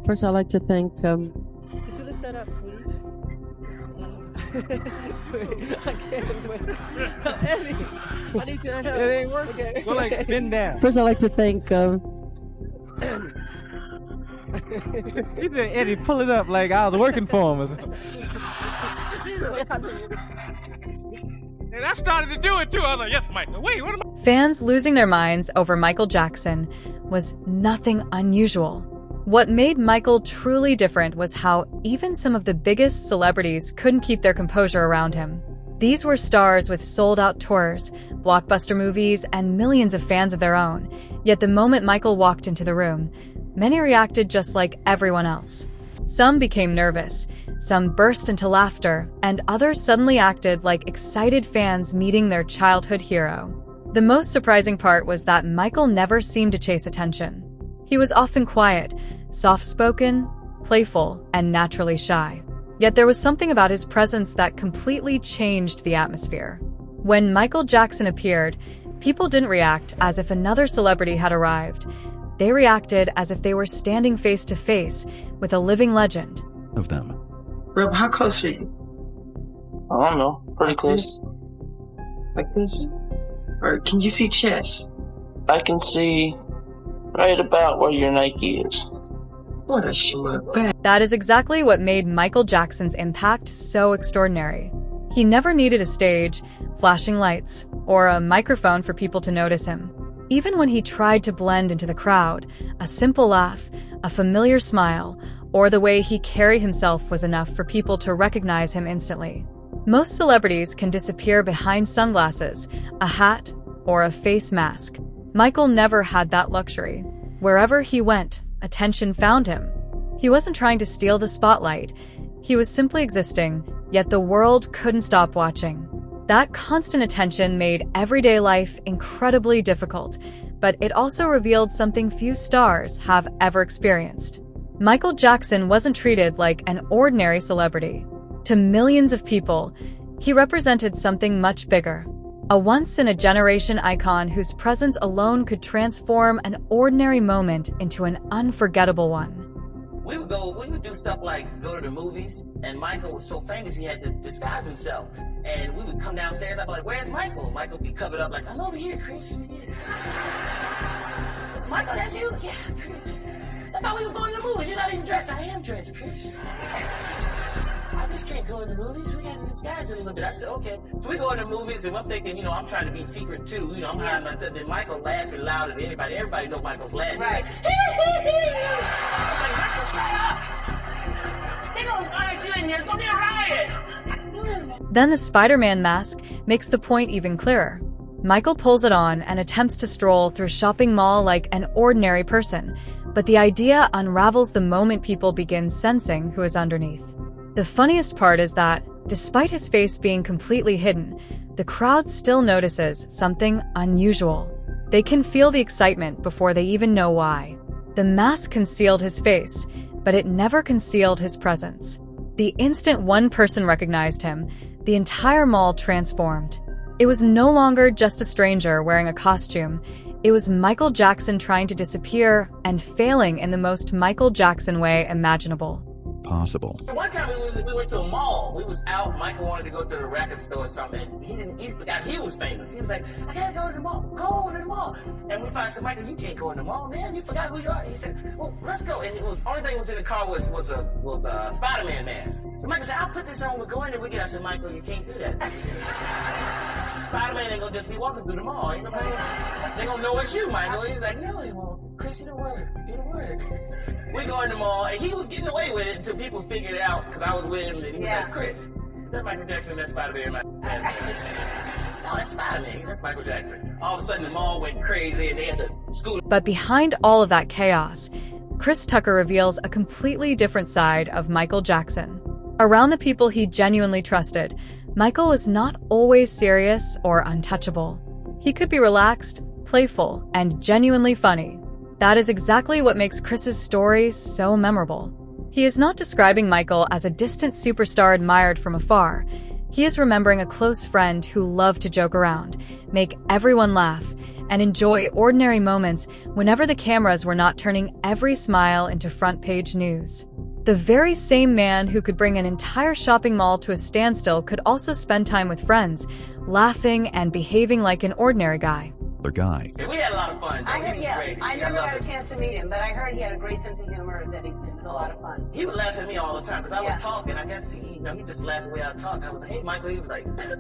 First, I'd like to thank. Could you lift that up, please? Wait, I can't wait. Eddie, I need your help. It ain't working. Okay. Go like bend down. First, I'd like to thank. He said, Eddie, pull it up like I was working for him or something. And I started to do it too. I was like, yes, Michael. Wait, what am I? Fans losing their minds over Michael Jackson was nothing unusual. What made Michael truly different was how even some of the biggest celebrities couldn't keep their composure around him. These were stars with sold-out tours, blockbuster movies, and millions of fans of their own. Yet the moment Michael walked into the room, many reacted just like everyone else. Some became nervous, some burst into laughter, and others suddenly acted like excited fans meeting their childhood hero. The most surprising part was that Michael never seemed to chase attention. He was often quiet, soft-spoken, playful, and naturally shy. Yet there was something about his presence that completely changed the atmosphere. When Michael Jackson appeared, people didn't react as if another celebrity had arrived. They reacted as if they were standing face to face with a living legend. Of them. Rob, how close are you? I don't know. Pretty close. Like this? Or can you see chest? I can see right about where your Nike is. What a short bag. That is exactly what made Michael Jackson's impact so extraordinary. He never needed a stage, flashing lights, or a microphone for people to notice him. Even when he tried to blend into the crowd, a simple laugh, a familiar smile, or the way he carried himself was enough for people to recognize him instantly. Most celebrities can disappear behind sunglasses, a hat, or a face mask. Michael never had that luxury. Wherever he went, attention found him. He wasn't trying to steal the spotlight. He was simply existing, yet the world couldn't stop watching. That constant attention made everyday life incredibly difficult, but it also revealed something few stars have ever experienced. Michael Jackson wasn't treated like an ordinary celebrity. To millions of people, he represented something much bigger. A once-in-a-generation icon whose presence alone could transform an ordinary moment into an unforgettable one. We would do stuff like go to the movies, and Michael was so famous he had to disguise himself. And we would come downstairs, I'd be like, where's Michael? Michael would be covered up like, I'm over here, Chris. I said, Michael, that's you? Yeah, Chris. I thought we was going to the movies. You're not even dressed. I am dressed, Chris. I just can't go in the movies. We got to disguise it a little bit. I said, okay. So we go in the movies, and I'm thinking, I'm trying to be secret too. I'm hiding myself. Then Michael laughing louder than anybody. Everybody know Michael's laughing. Right. I was like, Michael, shut up. They gonna find you in here. It's gonna be a riot. Then the Spider-Man mask makes the point even clearer. Michael pulls it on and attempts to stroll through a shopping mall like an ordinary person, but the idea unravels the moment people begin sensing who is underneath. The funniest part is that, despite his face being completely hidden, the crowd still notices something unusual. They can feel the excitement before they even know why. The mask concealed his face, but it never concealed his presence. The instant one person recognized him, the entire mall transformed. It was no longer just a stranger wearing a costume. It was Michael Jackson trying to disappear and failing in the most Michael Jackson way imaginable. Possible. One time we went to a mall. We was out. Michael wanted to go to the record store or something. And he forgot he was famous. He was like, I gotta go to the mall. Go to the mall. And we finally said, Michael, you can't go in the mall, man. You forgot who you are. He said, well, let's go. And it was only thing was in the car was a Spider-Man mask. So Michael said, I'll put this on. We'll go in and we get. I said, Michael, you can't do that. Spider-Man ain't gonna just be walking through the mall. Ain't nobody. They gonna know it's you, Michael. He's like, no, he won't. Chris, you the word. You the word. We go in the mall, and he was getting away with it until people figured it out, because I was with him, and he was like, Chris, is that Michael Jackson? That's Spider-Man. No, that's Spider-Man. That's Michael Jackson. All of a sudden, the mall went crazy, and they had to scoot. But behind all of that chaos, Chris Tucker reveals a completely different side of Michael Jackson. Around the people he genuinely trusted, Michael was not always serious or untouchable. He could be relaxed, playful, and genuinely funny. That is exactly what makes Chris's story so memorable. He is not describing Michael as a distant superstar admired from afar. He is remembering a close friend who loved to joke around, make everyone laugh, and enjoy ordinary moments whenever the cameras were not turning every smile into front-page news. The very same man who could bring an entire shopping mall to a standstill could also spend time with friends, laughing and behaving like an ordinary guy. Guy. We had a lot of fun. I heard, I never got a chance to meet him, but I heard he had a great sense of humor, that it was a lot of fun. He would laugh at me all the time because I Yeah. would talk, and I guess he just laughed the way I talk. I was like, "Hey, Michael," he was like, so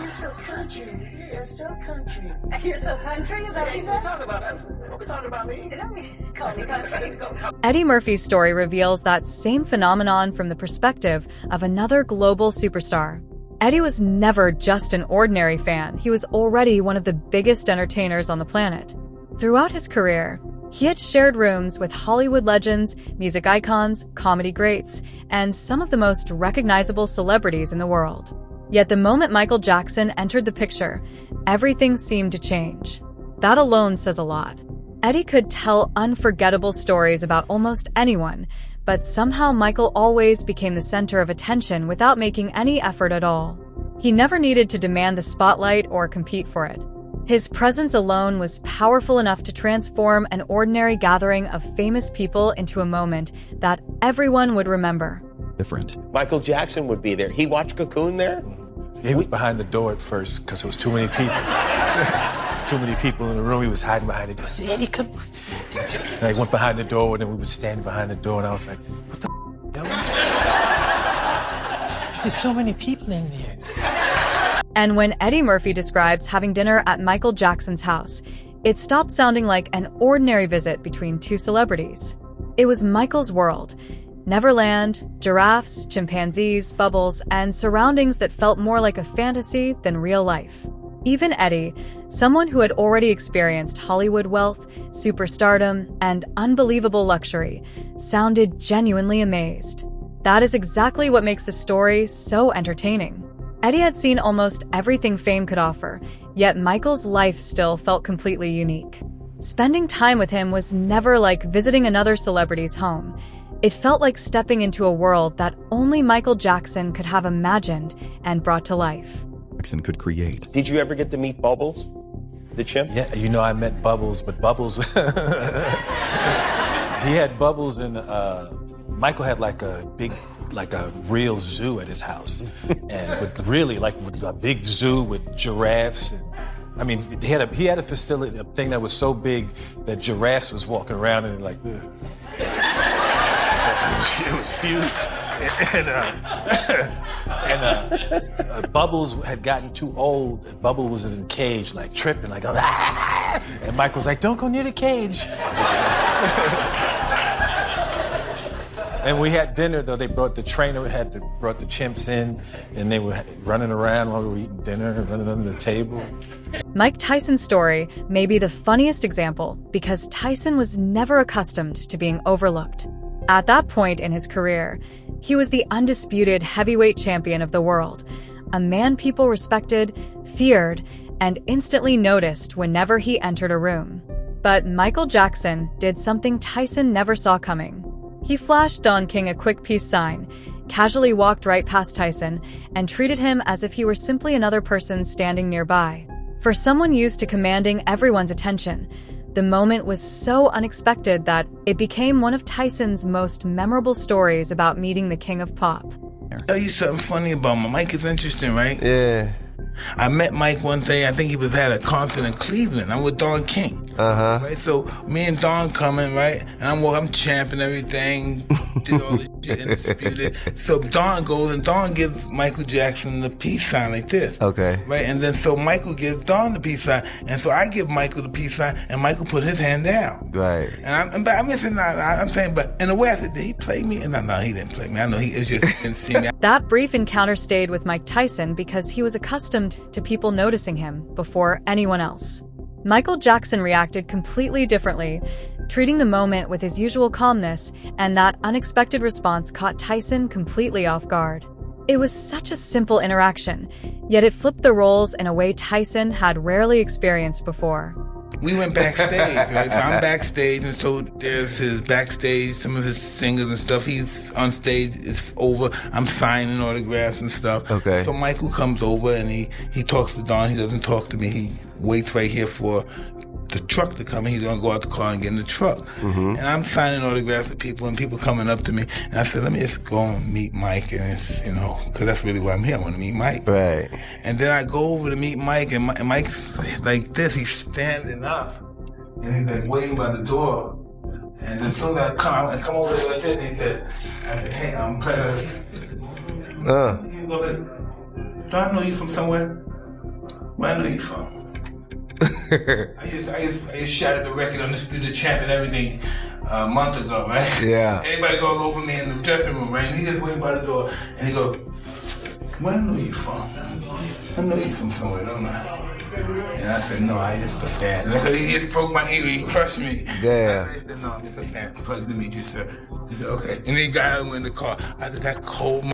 "You're so country. You're so country." You're so country, is that what Hey, he we're said? talking about us. We're talking about me. Don't call me country. Eddie Murphy's story reveals that same phenomenon from the perspective of another global superstar. Eddie was never just an ordinary fan. He was already one of the biggest entertainers on the planet. Throughout his career, he had shared rooms with Hollywood legends, music icons, comedy greats, and some of the most recognizable celebrities in the world. Yet the moment Michael Jackson entered the picture, everything seemed to change. That alone says a lot. Eddie could tell unforgettable stories about almost anyone, but somehow Michael always became the center of attention without making any effort at all. He never needed to demand the spotlight or compete for it. His presence alone was powerful enough to transform an ordinary gathering of famous people into a moment that everyone would remember. Different. Michael Jackson would be there. He watched Cocoon there? He was behind the door at first because there was too many people. There's too many people in the room. He was hiding behind the door. I said, "Eddie, come." And I went behind the door, and then we would stand behind the door, and I was like, "What the yo?" There's so many people in there. And when Eddie Murphy describes having dinner at Michael Jackson's house, it stopped sounding like an ordinary visit between two celebrities. It was Michael's world. Neverland, giraffes, chimpanzees, bubbles, and surroundings that felt more like a fantasy than real life. Even Eddie, someone who had already experienced Hollywood wealth, superstardom, and unbelievable luxury, sounded genuinely amazed. That is exactly what makes the story so entertaining. Eddie had seen almost everything fame could offer, yet Michael's life still felt completely unique. Spending time with him was never like visiting another celebrity's home. It felt like stepping into a world that only Michael Jackson could have imagined and brought to life. Jackson could create. Did you ever get to meet Bubbles, the chimp? Yeah, you know, I met Bubbles, but Bubbles, he had Bubbles and Michael had like a real zoo at his house. And with a big zoo with giraffes. And, I mean, he had a facility, a thing that was so big that giraffes was walking around and like, ugh. It was huge. And Bubbles had gotten too old. And Bubbles was in a cage, like tripping, like, ah! And Michael's like, "Don't go near the cage." And we had dinner, though. They brought the trainer, brought the chimps in, and they were running around while we were eating dinner, running under the table. Mike Tyson's story may be the funniest example because Tyson was never accustomed to being overlooked. At that point in his career, he was the undisputed heavyweight champion of the world, a man people respected, feared, and instantly noticed whenever he entered a room. But Michael Jackson did something Tyson never saw coming. He flashed Don King a quick peace sign, casually walked right past Tyson, and treated him as if he were simply another person standing nearby. For someone used to commanding everyone's attention, the moment was so unexpected that it became one of Tyson's most memorable stories about meeting the king of pop. Tell you something funny about Mike is interesting, right? Yeah. I met Mike one day. I think he was at a concert in Cleveland. I'm with Don King. Right, so me and Don coming, right, and I'm champing everything, did all this shit and disputed. So Don goes and Don gives Michael Jackson the peace sign like this. Okay. Right, and then so Michael gives Don the peace sign, and so I give Michael the peace sign, and Michael put his hand down. Right. And I'm saying, but in a way I said, did he play me? And no, he didn't play me. I know it was just he didn't see me. That brief encounter stayed with Mike Tyson because he was accustomed to people noticing him before anyone else. Michael Jackson reacted completely differently, treating the moment with his usual calmness, and that unexpected response caught Tyson completely off guard. It was such a simple interaction, yet it flipped the roles in a way Tyson had rarely experienced before. we went backstage, right? So I'm backstage, and so there's his backstage, some of his singers and stuff. He's on stage, it's over. I'm signing autographs and stuff. Okay. So Michael comes over and he talks to Don. He doesn't talk to me. He waits right here for the truck to come in. He's gonna go out the car and get in the truck. Mm-hmm. And I'm signing autographs to people, and people coming up to me. And I said, let me just go and meet Mike, and it's, you know, because that's really why I'm here. I want to meet Mike. Right. And then I go over to meet Mike, and Mike's like this. He's standing up, and he's like waiting by the door. And as soon as I come over there like this, and he said, hey, I'm playing. He goes, do I know you from somewhere? Where I know you from? I just shattered the record on Undisputed Champ and everything a month ago, right? Yeah. Everybody's all over me in the dressing room, right? And he just waiting by the door, and he goes, where I know you from? I know you from somewhere, don't I? And I said, no, I just a fan. He just broke my ear, he crushed me. Yeah. I said, no, I'm just a fan. Pleasure to meet you, sir. He said, okay. And then he got out and went in the car. I said, that cold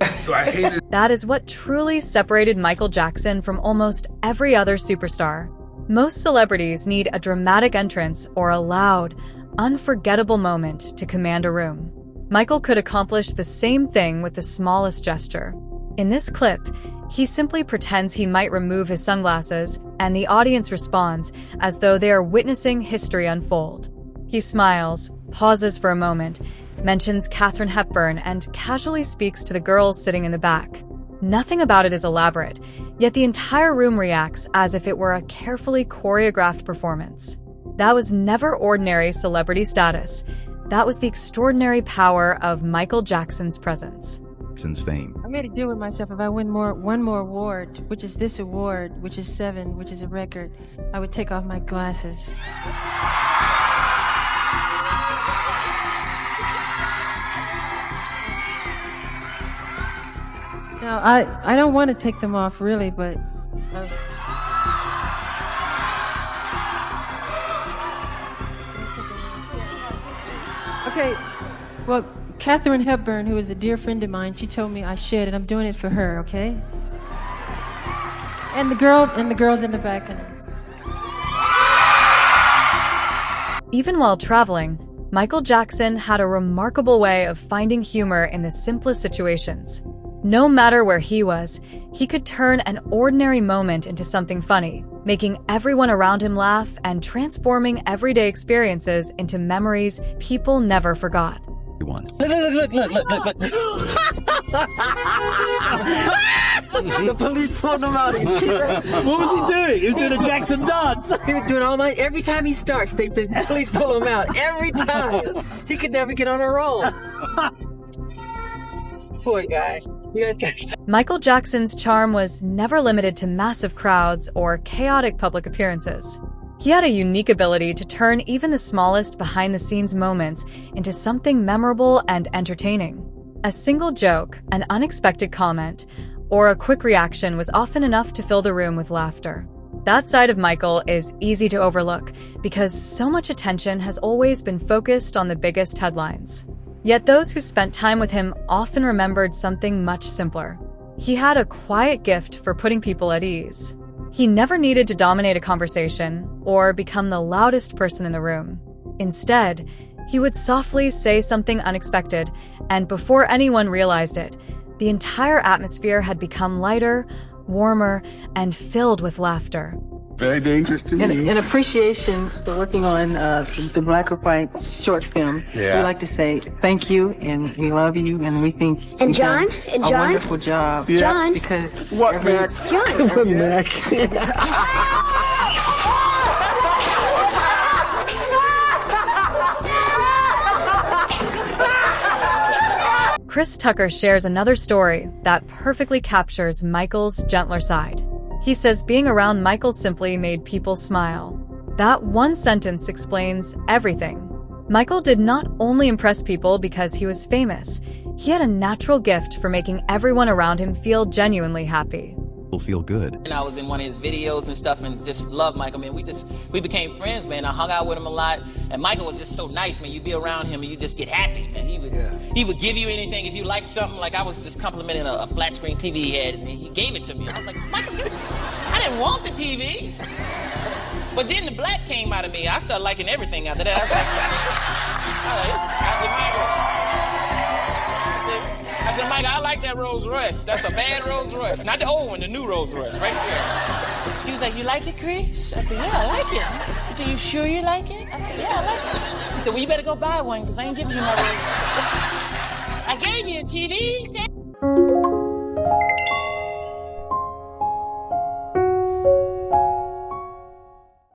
so I hated. That is what truly separated Michael Jackson from almost every other superstar. Most celebrities need a dramatic entrance or a loud, unforgettable moment to command a room. Michael could accomplish the same thing with the smallest gesture. In this clip, he simply pretends he might remove his sunglasses, and the audience responds as though they are witnessing history unfold. He smiles, pauses for a moment, mentions Katharine Hepburn, and casually speaks to the girls sitting in the back. Nothing about it is elaborate, yet the entire room reacts as if it were a carefully choreographed performance. That was never ordinary celebrity status. That was the extraordinary power of Michael Jackson's presence. Jackson's fame. I made a deal with myself. If I win one more award, which is this award, which is 7, which is a record, I would take off my glasses. Now, I don't want to take them off, really, but... Okay, well, Katharine Hepburn, who is a dear friend of mine, she told me I should, and I'm doing it for her, okay? And the girls in the back. Even while traveling, Michael Jackson had a remarkable way of finding humor in the simplest situations. No matter where he was, he could turn an ordinary moment into something funny, making everyone around him laugh and transforming everyday experiences into memories people never forgot. Look. The police pulled him out. What was he doing? He was doing a Jackson dance. He was doing every time he starts, the police pull him out. Every time. He could never get on a roll. Poor guy. Michael Jackson's charm was never limited to massive crowds or chaotic public appearances. He had a unique ability to turn even the smallest behind-the-scenes moments into something memorable and entertaining. A single joke, an unexpected comment, or a quick reaction was often enough to fill the room with laughter. That side of Michael is easy to overlook because so much attention has always been focused on the biggest headlines. Yet those who spent time with him often remembered something much simpler. He had a quiet gift for putting people at ease. He never needed to dominate a conversation or become the loudest person in the room. Instead, he would softly say something unexpected, and before anyone realized it, the entire atmosphere had become lighter, warmer, and filled with laughter. Very dangerous to me. In appreciation for working on the Black or White short film, we'd like to say thank you, and we love you, and we think and John, a wonderful job. Yeah. John, because what, Mac? John, what, Mac? Chris Tucker shares another story that perfectly captures Michael's gentler side. He says being around Michael simply made people smile. That one sentence explains everything. Michael did not only impress people because he was famous, he had a natural gift for making everyone around him feel genuinely happy. Will feel good. And I was in one of his videos and stuff and just loved Michael, man. We became friends, man. I hung out with him a lot. And Michael was just so nice, man. You'd be around him and you just get happy, man. He would give you anything if you liked something. Like I was just complimenting a flat screen TV he had and he gave it to me. I was like, Michael, I didn't want the TV. But then the black came out of me. I started liking everything after that. I said, Mike, I like that Rolls Royce. That's a bad Rolls Royce. Not the old one, the new Rolls Royce, right there. He was like, you like it, Chris? I said, yeah, I like it. He said, you sure you like it? I said, yeah, I like it. He said, well, you better go buy one, because I ain't giving you my Rolls Royce. I gave you a TV.